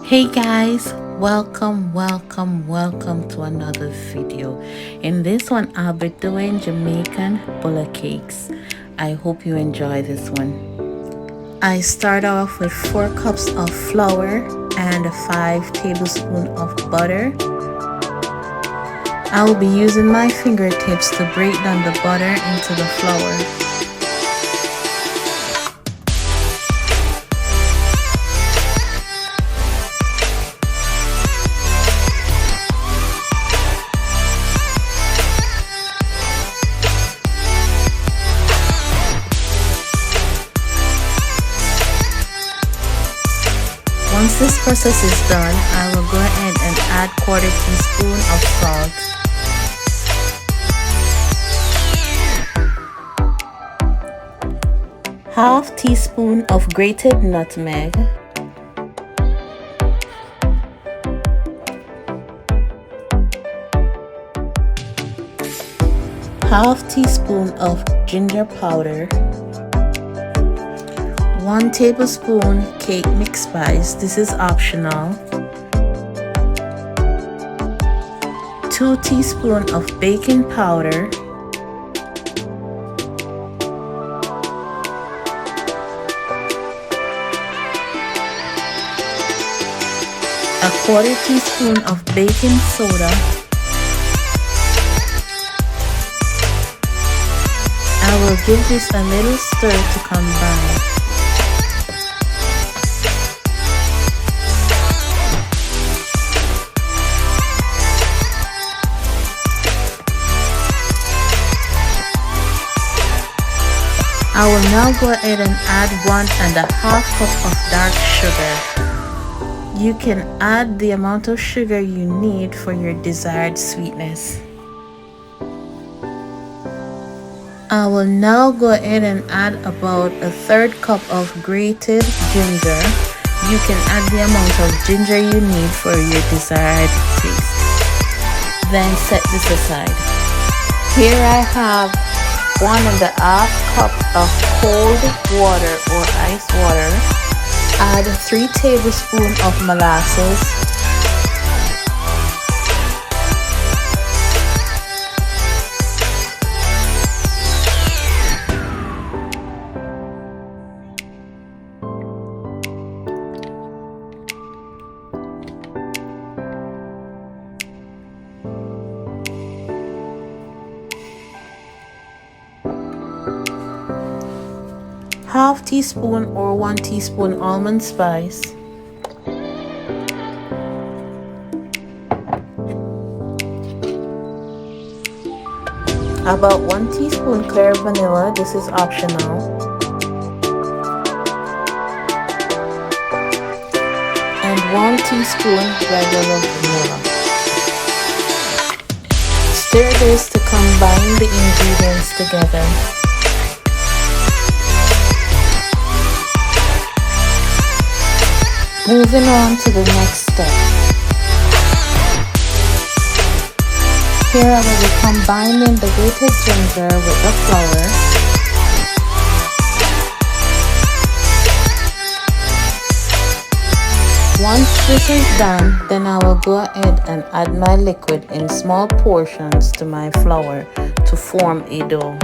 Hey guys, welcome to another video. In this one I'll be doing Jamaican Bulla cakes. I hope you enjoy this one. I start off with 4 cups of flour and 5 tablespoons of butter. I will be using my fingertips to break down the butter into the flour. Once this process is done, I will go ahead and add 1/4 teaspoon of salt. Half teaspoon of grated nutmeg. Half teaspoon of ginger powder. 1 tablespoon cake mix spice, this is optional. 2 teaspoons of baking powder. 1/4 teaspoon of baking soda. I will give this a little stir to combine. I will now go ahead and add 1½ cup of dark sugar. You can add the amount of sugar you need for your desired sweetness. I will now go ahead and add about 1/3 cup of grated ginger. You can add the amount of ginger you need for your desired taste. Then set this aside. Here I have 1½ cup of cold water or ice water. Add 3 tablespoons of molasses. Half teaspoon or 1 teaspoon almond spice. About 1 teaspoon clear vanilla, this is optional. And 1 teaspoon regular vanilla. Stir this to combine the ingredients together. Moving on to the next step. Here I will be combining the grated ginger with the flour. Once this is done, then I will go ahead and add my liquid in small portions to my flour to form a dough.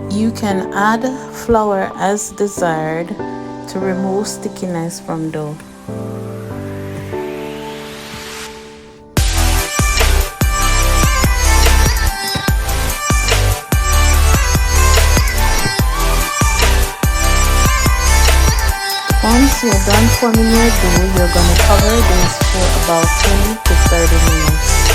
You can add flour as desired. to remove stickiness from dough. Once you're done forming your dough, you're going to cover this for about 20 to 30 minutes.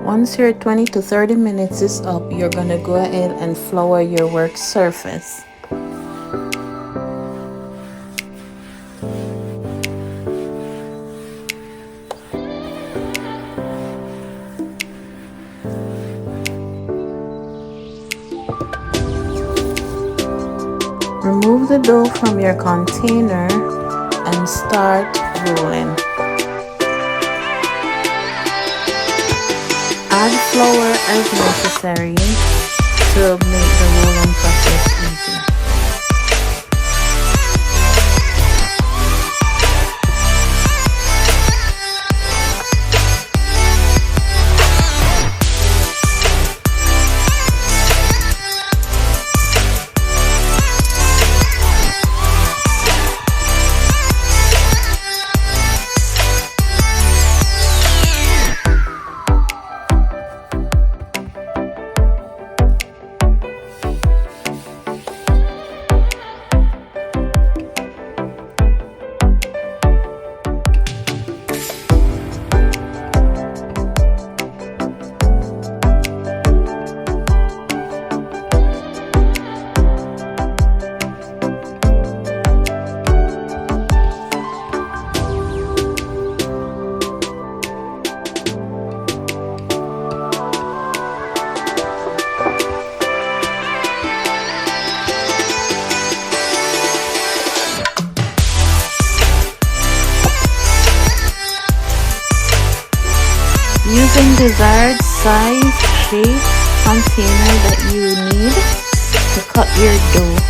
Once your 20 to 30 minutes is up, you're going to go ahead and flour your work surface. Remove the dough from your container and start rolling. Add flour as necessary to make the rolling process easy. Using desired size, shape, container that you need to cut your dough.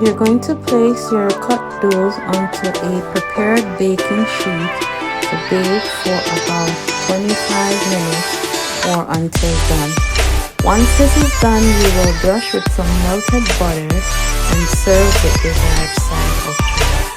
You're going to place your cut doughs onto a prepared baking sheet to bake for about 25 minutes or until done. Once this is done, you will brush with some melted butter and serve with desired side of choice.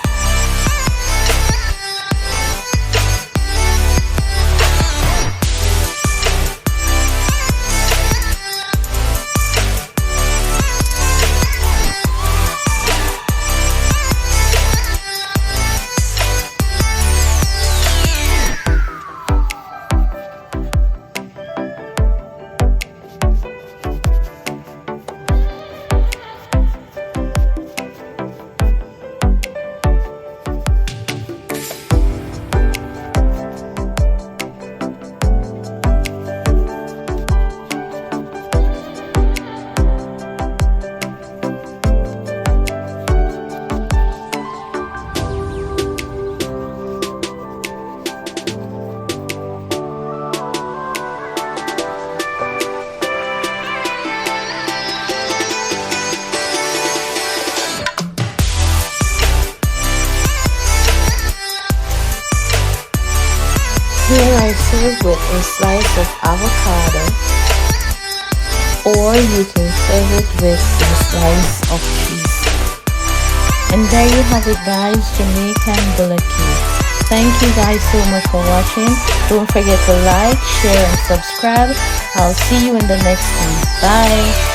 serve with a slice of avocado, or you can serve it with a slice of cheese. And there you have it, guys, Jamaican Bulla cake. Thank you guys so much for watching. Don't forget to like, share, and subscribe. I'll see you in the next one. Bye.